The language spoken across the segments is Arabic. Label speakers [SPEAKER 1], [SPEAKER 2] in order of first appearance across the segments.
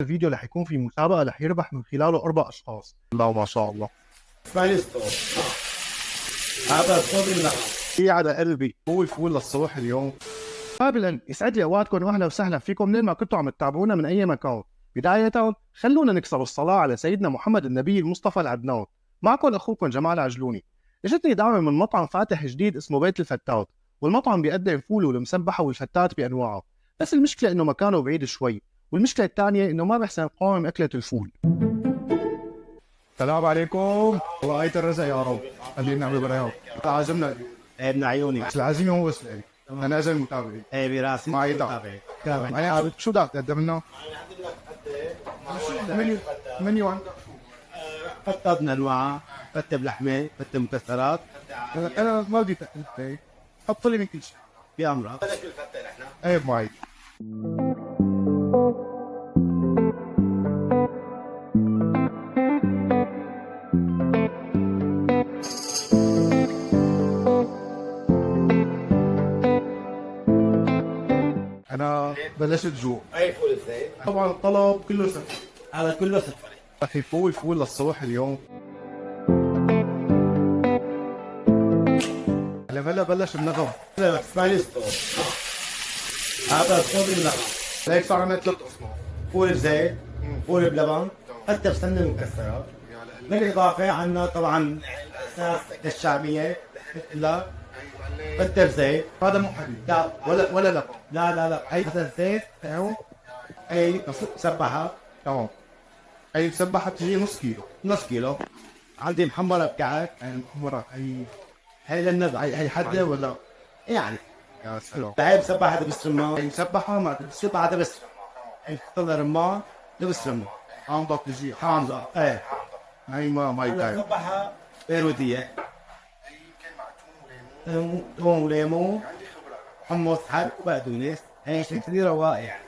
[SPEAKER 1] الفيديو رح يكون في مسابقة رح يربح من خلاله 4 أشخاص. الله ما شاء الله.
[SPEAKER 2] فايستو هذا الصوت اللي
[SPEAKER 1] في على قلبي هو الفول للصبح اليوم. قبلا يسعد لي اوقاتكم واهلا وسهلا فيكم منين ما كنتوا عم تتابعونا من اي مكان. بداية خلونا نكسر الصلاة على سيدنا محمد النبي المصطفى العدنان. معكم اخوكم جمال عجلوني. اجتني دعوة من مطعم فاتح جديد اسمه بيت الفتات، والمطعم بيقدم فول والمسبحة والفتات بانواعه، بس المشكلة انه مكانه بعيد شوي، والمشكلة الثانية انه ما بحسن نقاوم اكلة الفول. السلام عليكم، الله آية الرزق يا رب. خلينا نعمل برياض. عازمنا
[SPEAKER 2] ابن عيوني.
[SPEAKER 1] العزيمة هو سؤالي. انا عازم متابعين.
[SPEAKER 2] ايه براسي
[SPEAKER 1] معي دعوة. يعني شو بدك تقدم لنا؟ منيو عندك شو؟
[SPEAKER 2] فتة من انواع، فتة بلحمة، فتة مكسرات.
[SPEAKER 1] انا ما بدي تقلي، حط لي من كل شيء.
[SPEAKER 2] بأمرك.
[SPEAKER 1] ايه معي. انا بلشت جوع.
[SPEAKER 2] اي فول ازاي؟
[SPEAKER 1] طبعا الطلب كله سفر.
[SPEAKER 2] هذا كله صفر.
[SPEAKER 1] اخي فول للصبح اليوم. هلا بلش النغم.
[SPEAKER 2] فايستو هذا الصوت اللي
[SPEAKER 1] هيك صار عندنا 3 اصناف.
[SPEAKER 2] فول بزيت، فول بلبن، فتة بسمنة مكسرات. بالإضافة عنا طبعا الأساس الشعبية لا فتة بزيت.
[SPEAKER 1] هذا مو حليب
[SPEAKER 2] لا
[SPEAKER 1] ولا لا.
[SPEAKER 2] لا هي فتة زيت اي مسبحة
[SPEAKER 1] تمام. هي مسبحة تجي نص كيلو.
[SPEAKER 2] نص كيلو. عندي محمرة بكعك.
[SPEAKER 1] يعني محمرة
[SPEAKER 2] هي للنزع.
[SPEAKER 1] هي حدة ولا؟
[SPEAKER 2] يعني
[SPEAKER 1] يا سلام.
[SPEAKER 2] هي مسبحة دبس
[SPEAKER 1] هي
[SPEAKER 2] رمان.
[SPEAKER 1] مسبحة ما
[SPEAKER 2] مسبحة دبس رمان. طلع رمان دبس رمان.
[SPEAKER 1] حامضة تجي
[SPEAKER 2] حامضة. ايه
[SPEAKER 1] هي ما يتعب.
[SPEAKER 2] مسبحة بيروتية. ثوم وليمون. حمص حب وبقدونس. هي شيء كثير روائع.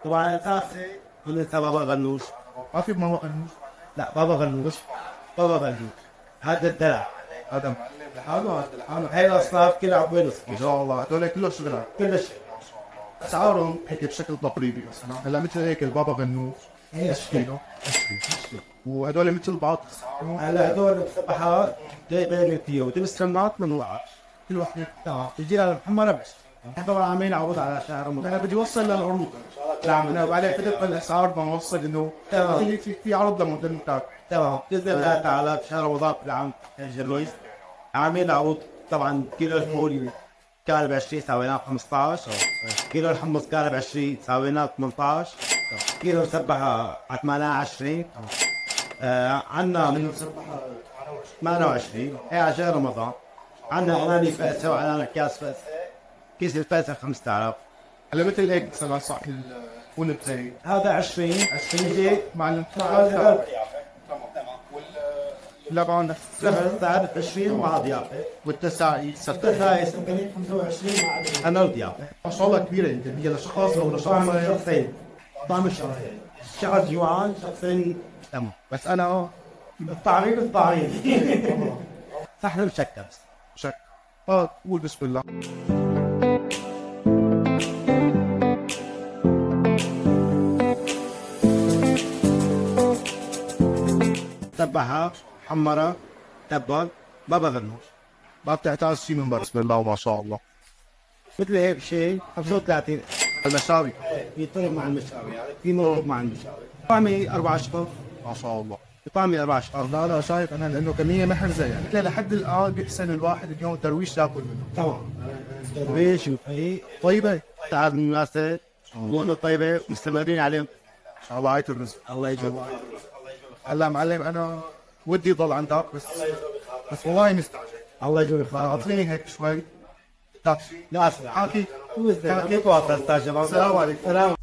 [SPEAKER 2] طبعا الأساسي هو بابا غنوش.
[SPEAKER 1] ما في ماما قنوش.
[SPEAKER 2] لا بابا غنوش. بابا غنوش هذا الدلع.
[SPEAKER 1] هذا معلم لحاله، هذا لحاله.
[SPEAKER 2] هاي الأصناف كلها عبوة نص
[SPEAKER 1] ما شاء الله هذول كله شغلات.
[SPEAKER 2] كل شيء.
[SPEAKER 1] اسعارهم هيك بشكل تقريبي مثلا هلا مثل هيك البابا غنوش
[SPEAKER 2] هي
[SPEAKER 1] كيلو وهدول مثل بعض.
[SPEAKER 2] هلا هدول مسبحات بيروتية ودبس رمات من وعاء.
[SPEAKER 1] كل واحد
[SPEAKER 2] تمام تجي لها المحمرة بس. طبعا عاملين عروض على شهر رمضان.
[SPEAKER 1] انا بدي اوصل للعروض.
[SPEAKER 2] نعم.
[SPEAKER 1] انا وبعدين بدي الاسعار بنوصل انه
[SPEAKER 2] تمام.
[SPEAKER 1] في عرض لمدن متابع.
[SPEAKER 2] تمام بإذن الله تعالى بشهر رمضان بالعام الجرويس عاملين عروض. طبعا كيلو الفول كان ب 20 سويناه ب 15. كيلو الحمص كان ب 20 سويناه ب 18. كيلو مسبحة على 28. عندنا من مسبحة 28 هي على شهر رمضان. عندنا اناني فاسة وعندنا اكياس فاسة. كيس الفاسة 5000.
[SPEAKER 1] هلا مثل هيك مثلا صح الفول بزيت
[SPEAKER 2] هذا 20 يجي
[SPEAKER 1] مع
[SPEAKER 2] تمام.
[SPEAKER 1] اللبن نفس
[SPEAKER 2] سعر 20 مع ضيافة.
[SPEAKER 1] والتساعيس
[SPEAKER 2] التسايس ممكن 25 مع انا ضيافة.
[SPEAKER 1] ما شاء الله كبيره يمكن هي لشخص او
[SPEAKER 2] طعم
[SPEAKER 1] لشخص.
[SPEAKER 2] شخصين. طعم الشخصين. شخص جوعان شخصين تمام.
[SPEAKER 1] بس انا
[SPEAKER 2] الطعمين بالطعمين. صحن مشكل بس.
[SPEAKER 1] شك قول بسم الله.
[SPEAKER 2] تبعها حمرة تبل بابا غنوش.
[SPEAKER 1] ما بتحتاج شيء من برا. بسم الله وما شاء الله.
[SPEAKER 2] مثل هيك شيء 35.
[SPEAKER 1] المشاوي
[SPEAKER 2] يطلب مع المشاوي يعني في مرغوب مع المشاوي. طعمي 4 اشهر.
[SPEAKER 1] ما شاء الله.
[SPEAKER 2] طعمي 4 اشهر.
[SPEAKER 1] لا شايف انا لانه كميه محرزه يعني لحد الان بيحسن الواحد اليوم ترويش ياكل منه.
[SPEAKER 2] تمام. درويش وفي
[SPEAKER 1] طيبه.
[SPEAKER 2] تعال من الناس مؤمنة طيبة مستمرين عليهم.
[SPEAKER 1] ان شاء الله آية الرزق.
[SPEAKER 2] الله يجزاك.
[SPEAKER 1] هلا معلم انا ودي ضل عندك بس والله مستعجل.
[SPEAKER 2] الله يجزاك.
[SPEAKER 1] اعطيني هيك شوي تاكسي.
[SPEAKER 2] لا اسمع.
[SPEAKER 1] حاكي.
[SPEAKER 2] كيف واصل استاذ؟
[SPEAKER 1] السلام عليكم.
[SPEAKER 2] سلام.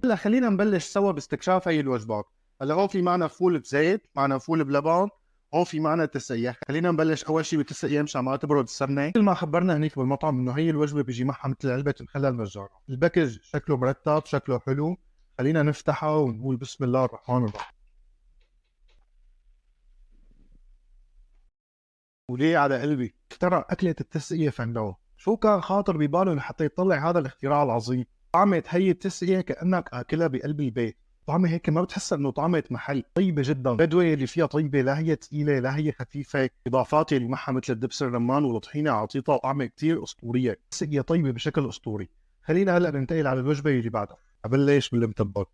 [SPEAKER 1] هلا خلينا نبلش سوا باستكشاف هي الوجبات. هلا هون في معنا فول بزيت، معنا فول بلبن، هون في معنا تسقية. خلينا نبلش اول شيء بالتسقية مشان ما تبرد السمنه. مثل ما خبرنا هنيك بالمطعم انه هي الوجبه بيجي معها مثل علبه مخلل مجارة. الباكج شكله مرتب، شكله حلو. خلينا نفتحه ونقول بسم الله الرحمن الرحيم. وليه على قلبي اخترع أكلة التسقية فنان. شو كان خاطر بباله لحتى يطلع هذا الاختراع العظيم؟ طعمة هي التسقية كأنك آكلها بقلب البيت، طعمة هيك ما بتحسها انه طعمة محل، طيبة جدا، بدوية اللي فيها طيبة، لا هي ثقيلة لا هي خفيفة، اضافات اللي معها مثل الدبس الرمان والطحينة عطيتها طعمة كتير اسطورية، التسقية طيبة بشكل اسطوري. خلينا هلا ننتقل على الوجبة اللي بعدها. ابلش بالمتبل.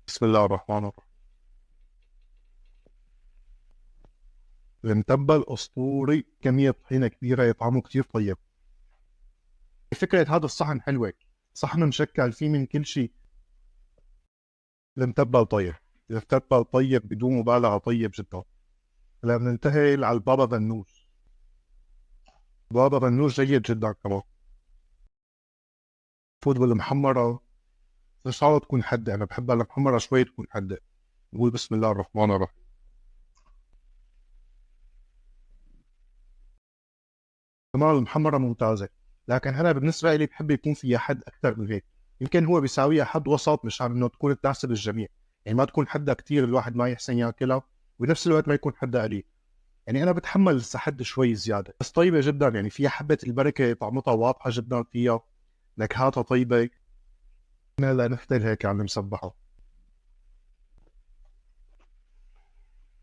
[SPEAKER 1] بسم الله الرحمن الرحيم. المتبل اسطوري، كمية طحينة كبيرة، طعمه كتير طيب. فكرة هذا الصحن حلوة، صحن مشكل فيه من كل شيء. المتبل طيب، المتبل طيب بدون مبالغة، طيب جدا. هلا بننتقل على البابا غنوج. بابا غنوج جيد جدا كمان. فوت بالمحمرة، ان شاء الله تكون حدة، انا بحبها المحمرة شوي تكون حدة. نقول بسم الله الرحمن الرحيم. كمان المحمرة ممتازة، لكن انا بالنسبة لي بحب يكون فيها حد اكثر من هيك. يمكن هو بيساويها حد وسط مشان انه تكون تناسب الجميع، يعني ما تكون حدها كثير الواحد ما يحسن ياكلها، وبنفس الوقت ما يكون حدها قليل. يعني انا بتحمل السحد شوي زياده، بس طيبه جدا، يعني فيها حبه البركه، طعمتها واضحه جدا فيها، نكهاتها طيبه. لا نختار هيك على المسبحه.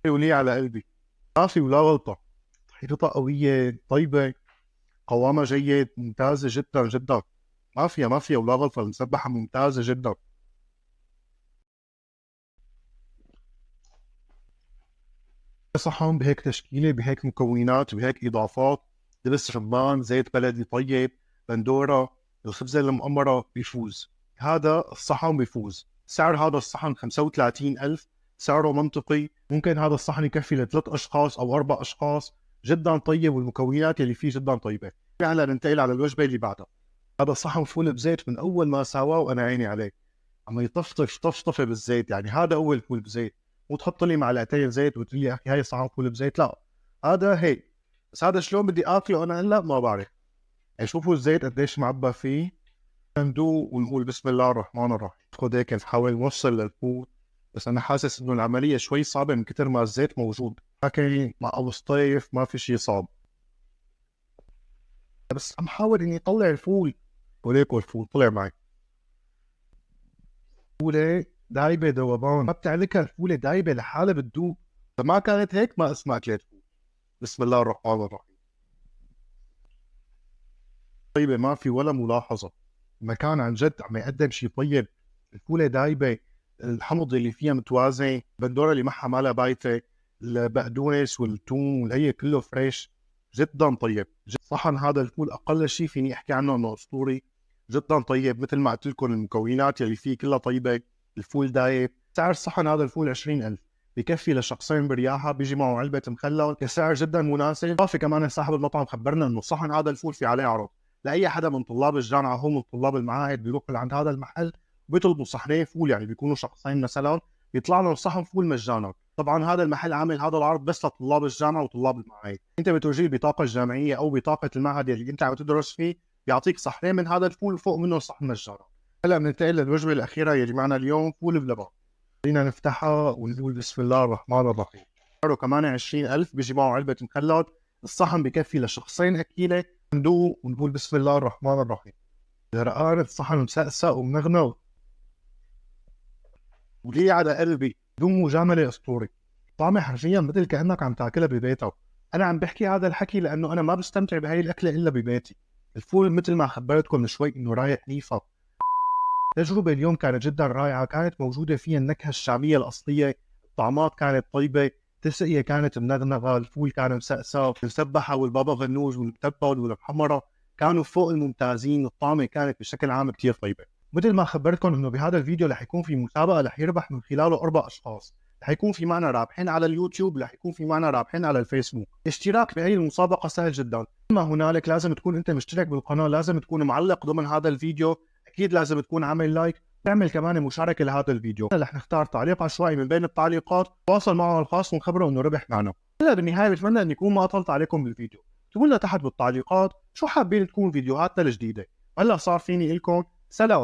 [SPEAKER 1] ولي على قلبي، ما في ولا غلطه، طحينتها قويه طيبه، قوامها جيد، ممتازه جدا جدا، ما فيها ولا غلطه، المسبحه ممتازه جدا. صحن بهيك تشكيله، بهيك مكونات، بهيك اضافات، دبس رمان، زيت بلدي طيب، بندوره، الخبزه المقمره، بيفوز. هذا الصحن بيفوز. سعر هذا الصحن 35,000، سعره منطقي، ممكن هذا الصحن يكفي ل3 اشخاص او 4 اشخاص، جدا طيب، والمكونات اللي فيه جدا طيبه. هلا ننتقل على الوجبه اللي بعدها. هذا صحن فول بزيت، من اول ما سواه وانا عيني عليه عم يطفطف طفطفه بالزيت، يعني هذا اول فول بزيت، مو تحط لي معلقتين زيت وتقول لي يا اخي هاي صحن فول بزيت، لا، هذا هيك. بس هذا شلون بدي اكله انا هلا ما بعرف. يعني شوفوا الزيت قديش معبى فيه. ندوق ونقول بسم الله الرحمن الرحيم. خذ هيك نحاول نوصل للفول، بس انا حاسس انه العمليه شوي صعبه من كثر ما الزيت موجود، لكن مع ابو سطيف ما في شيء صعب. بس عم حاول اني اطلع الفول، وليكو الفول طلع معي. فولة دايبة ذوبان، ما بتعلكها الفولة دايبة لحالها بتدوب. إذا ما كانت هيك ما اسمها أكلة فول. بسم الله الرحمن الرحيم. طيبة، ما في ولا ملاحظة. المكان عن جد عم يقدم شيء طيب. الفولة دايبة، الحمض اللي فيها متوازن، البندورة اللي معها مالها بايتة، البقدونس والثوم والهي كله فريش، جدا طيب. صحن هذا الفول أقل شيء فيني أحكي عنه إنه أسطوري، جدا طيب. مثل ما قلت لكم المكونات اللي فيه كلها طيبة، الفول دايب. سعر صحن هذا الفول 20,000، بكفي لشخصين برياحة، بيجي معه علبة مخلل، كسعر جدا مناسب. إضافة كمان صاحب المطعم خبرنا إنه صحن هذا الفول في عليه عرض لأي حدا من طلاب الجامعة، هو من طلاب المعاهد، بيروحوا لعند هذا المحل بيطلبوا صحنين فول، يعني بيكونوا شخصين مثلا، بيطلع لهم صحن فول مجانا. طبعا هذا المحل عامل هذا العرض بس لطلاب الجامعة وطلاب المعاهد. انت بتورجيه البطاقة الجامعية او بطاقة المعهد اللي انت عم تدرس فيه، بيعطيك صحنين من هذا الفول وفوق منه صحن مجانا. هلا بننتقل للوجبة الأخيرة يلي معنا اليوم، فول بلبن. خلينا نفتحها ونقول بسم الله الرحمن الرحيم. سعره كمان 20,000، بيجي معه علبة مخلل، الصحن بكفي لشخصين أكيلة. ندوق ونقول بسم الله الرحمن الرحيم. غرقان الصحن مسقسق ومنغنغ، ولي على قلبي، بدون مجاملة أسطوري. طعمه حرفيا مثل كأنك عم تاكلها ببيتك. أنا عم بحكي هذا الحكي لأنه أنا ما بستمتع بهاي الأكلة إلا ببيتي. الفول مثل ما خبرتكم من شوي إنه رايح نيفا. التجربة اليوم كانت جدا رائعة، كانت موجودة فيها النكهة الشامية الأصلية، الطعمات كانت طيبة، التسقية كانت منغنغة، الفول كان مسقسق، المسبحة والبابا غنوج والمتبل والمحمرة كانوا فوق الممتازين، الطعمة كانت بشكل عام كتير طيبة. مثل ما خبرتكم انه بهذا الفيديو رح يكون في مسابقة رح يربح من خلاله 4 اشخاص، رح يكون في معنا رابحين على اليوتيوب، رح يكون في معنا رابحين على الفيسبوك. الاشتراك بهي المسابقة سهل جدا، ما هنالك لازم تكون انت مشترك بالقناة، لازم تكون معلق ضمن هذا الفيديو، اكيد لازم تكون عامل لايك، تعمل كمان مشاركة لهذا الفيديو. رح نختار تعليق عشوائي من بين التعليقات، تواصل معه الخاص ونخبره انه ربح معنا. هلا بالنهاية بتمنى اني اكون ما اطلت عليكم بالفيديو، اكتبوا لنا تحت بالتعليقات شو حابين تكون فيديوهاتنا الجديدة. هلا صار فيني لكم سلام.